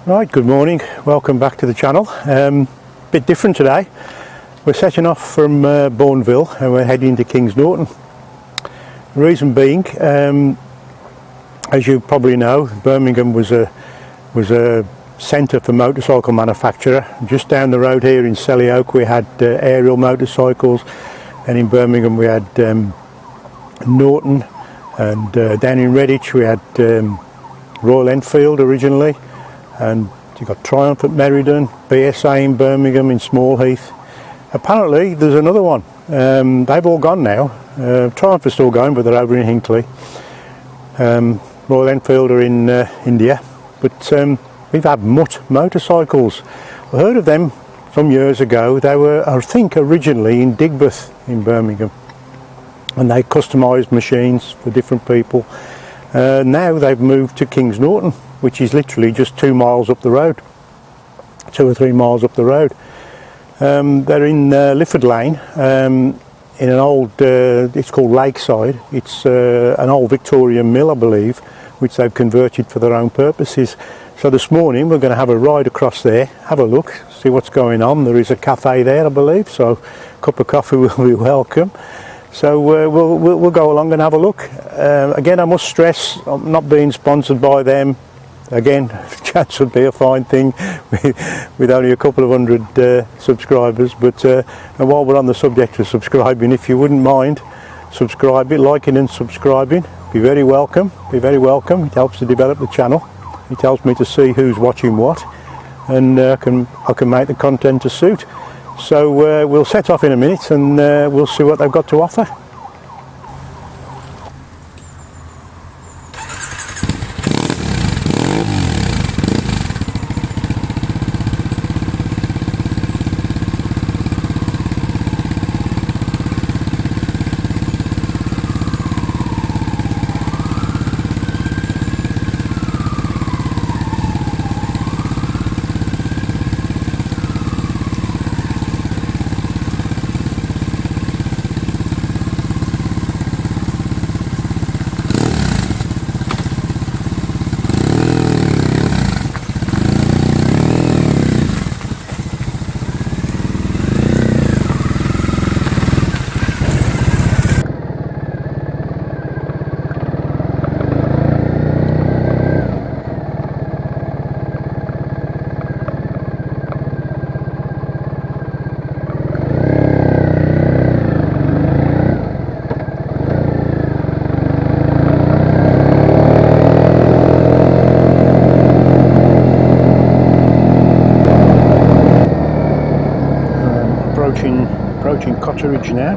Right, good morning, welcome back to the channel. Bit different today. We're setting off from Bonneville and we're heading to Kings Norton. The reason being, as you probably know, Birmingham was a centre for motorcycle manufacturer. Just down the road here in Selly Oak we had Aerial Motorcycles, and in Birmingham we had Norton, and down in Redditch we had Royal Enfield originally, and you've got Triumph at Meriden, BSA in Birmingham, in Smallheath. Apparently there's another one. They've all gone now. Triumph is still going, but they're over in Hinckley. Royal Enfield are in India, but we've had Mutt Motorcycles. I heard of them some years ago. They were, I think, originally in Digbeth in Birmingham, and they customised machines for different people. Now they've moved to Kings Norton, which is literally just 2 miles up the road, 2 or 3 miles up the road. They're in Lifford Lane, in an old, it's called Lakeside. It's an old Victorian mill, I believe, which they've converted for their own purposes. So this morning we're going to have a ride across there, have a look, see what's going on. There is a cafe there, I believe, so a cup of coffee will be welcome. So we'll go along and have a look. Again, I must stress, I'm not being sponsored by them. Again, chance would be a fine thing with only a couple of hundred subscribers. But and while we're on the subject of subscribing, if you wouldn't mind subscribing, liking and subscribing, be very welcome. Be very welcome. It helps to develop the channel. It helps me to see who's watching what, and I can make the content to suit. So we'll set off in a minute and we'll see what they've got to offer. Approaching Cotteridge now.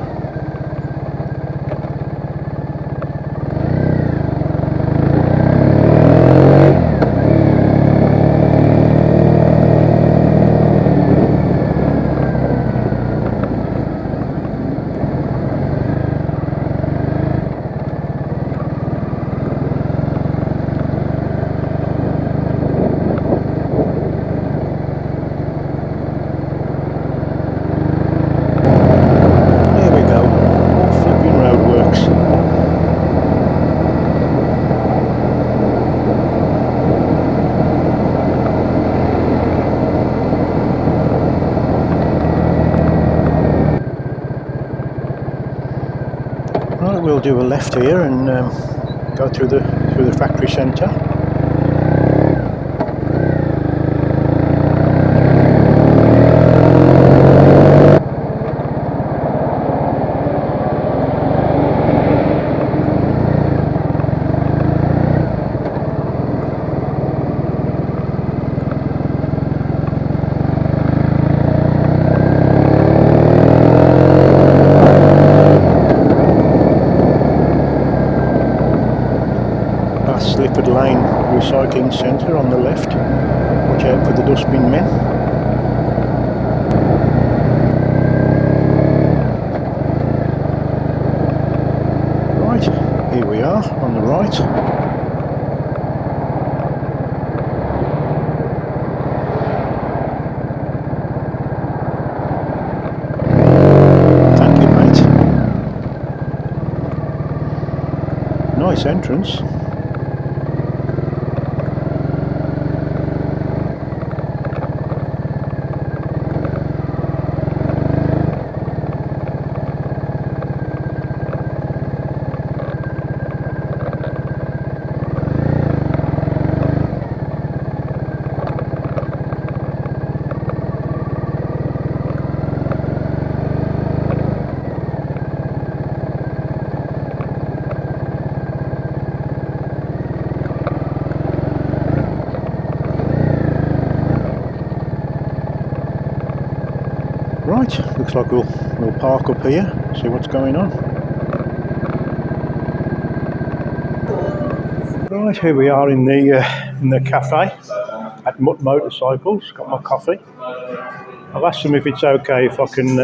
Right, we'll do a left here and go through the factory centre. Lifford Lane Recycling Centre on the left. Watch out for the dustbin men. Right, here we are on the right. Thank you, mate. Nice entrance. like we'll park up here, see what's going on. Right, here we are in the cafe at Mutt Motorcycles. Got my coffee. I've asked them if it's okay if I can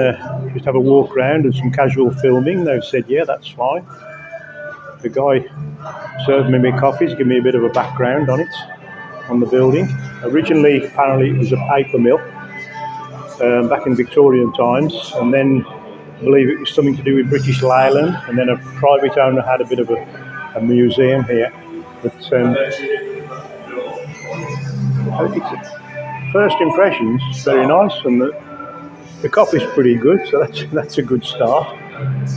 just have a walk around and some casual filming. They've said, yeah, that's fine. The guy served me my coffees, give me a bit of a background on it, on the building. Originally, apparently, it was a paper mill back in Victorian times, and then I believe it was something to do with British Leyland, and then a private owner had a bit of a museum here. But first impressions, very nice, and the coffee's pretty good, so that's a good start.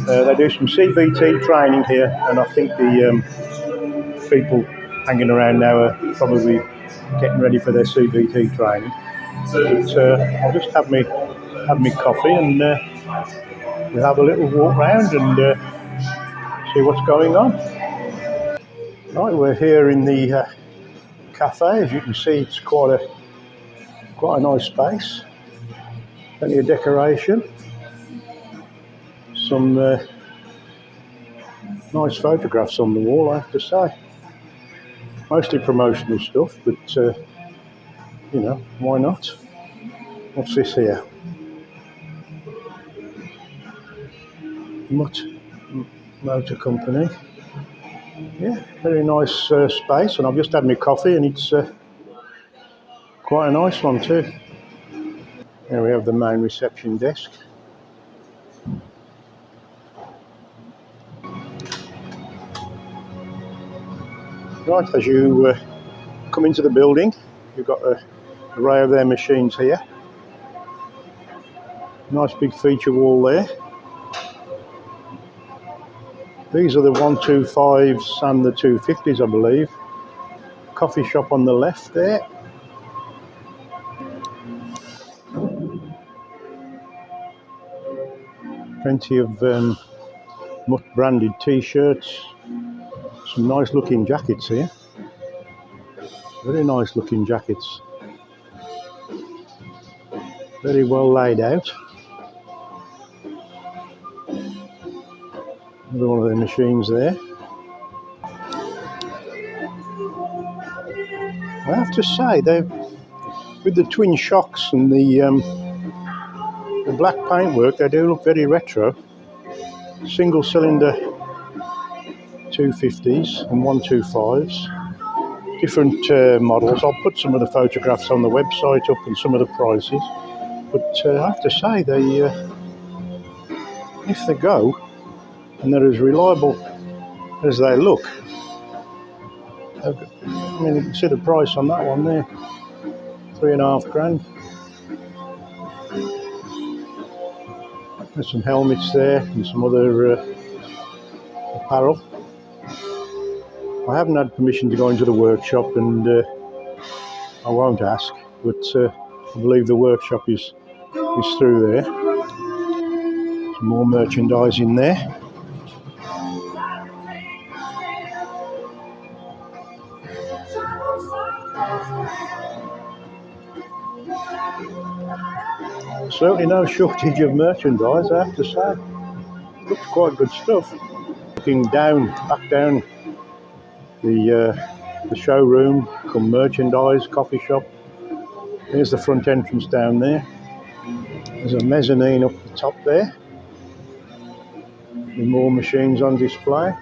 They do some CBT training here, and I think the people hanging around now are probably getting ready for their CBT training. But I'll just have me coffee, and we'll have a little walk round and see what's going on. Right, we're here in the cafe. As you can see, it's quite a nice space. Plenty of decoration. Some nice photographs on the wall, I have to say. Mostly promotional stuff, but you know, why not? What's this here? Mutt Motor Company. Yeah, very nice space, and I've just had my coffee, and it's quite a nice one too. Here we have the main reception desk. Right, as you come into the building, you've got an array of their machines here. Nice big feature wall there. These are the 125s and the 250s, I believe. Coffee shop on the left there. Plenty of Mutt branded t-shirts. Some nice looking jackets here. Very nice looking jackets. Very well laid out. Another one of the machines there. I have to say, with the twin shocks and the black paintwork, they do look very retro. Single cylinder 250s and 125s. Different models. I'll put some of the photographs on the website up and some of the prices. But I have to say, if they go, and they're as reliable as they look. I mean, you can see the price on that one there, $3,500. There's some helmets there and some other apparel. I haven't had permission to go into the workshop, and I won't ask, but I believe the workshop is through there. Some more merchandise in there. Certainly no shortage of merchandise, I have to say. Looks quite good stuff. Looking back down the showroom, come merchandise, coffee shop. There's the front entrance down there. There's a mezzanine up the top there, with more machines on display.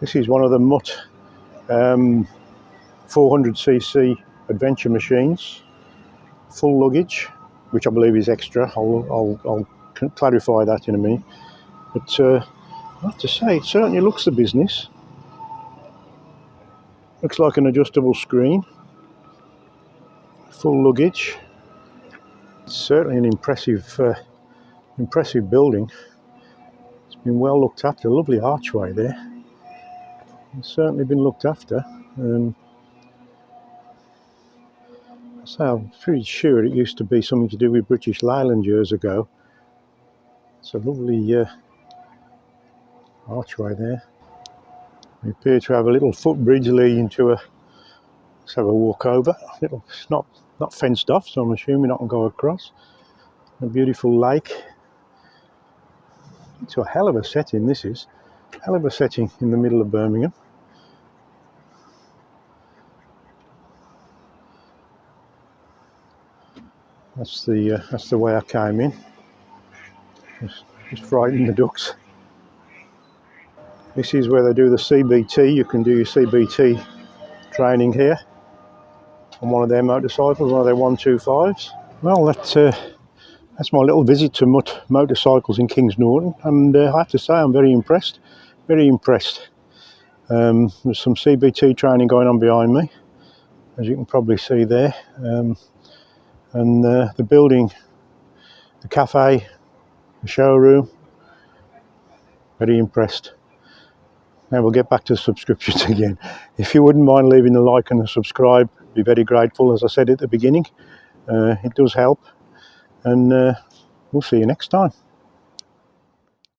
This is one of the Mutt 400cc adventure machines, full luggage, which I believe is extra. I'll clarify that in a minute. But I have to say, it certainly looks the business. Looks like an adjustable screen, full luggage. It's certainly an impressive building. It's been well looked after. Lovely archway there. It's certainly been looked after. So I'm pretty sure it used to be something to do with British Leyland years ago. It's a lovely archway there. We appear to have a little footbridge leading to a. Let's have a walk over. It's not fenced off, so I'm assuming I can go across. A beautiful lake. It's a hell of a setting. This is hell of a setting in the middle of Birmingham. That's the way I came in. Just frightened the ducks. This is where they do the CBT. You can do your CBT training here on one of their motorcycles, one of their 125s. Well, that's my little visit to Mutt Motorcycles in Kings Norton, and I have to say I'm very impressed. Very impressed. There's some CBT training going on behind me, as you can probably see there. And the building, the cafe, the showroom, very impressed. Now we'll get back to the subscriptions again. If you wouldn't mind leaving a like and a subscribe, I'd be very grateful. As I said at the beginning, it does help, and we'll see you next time.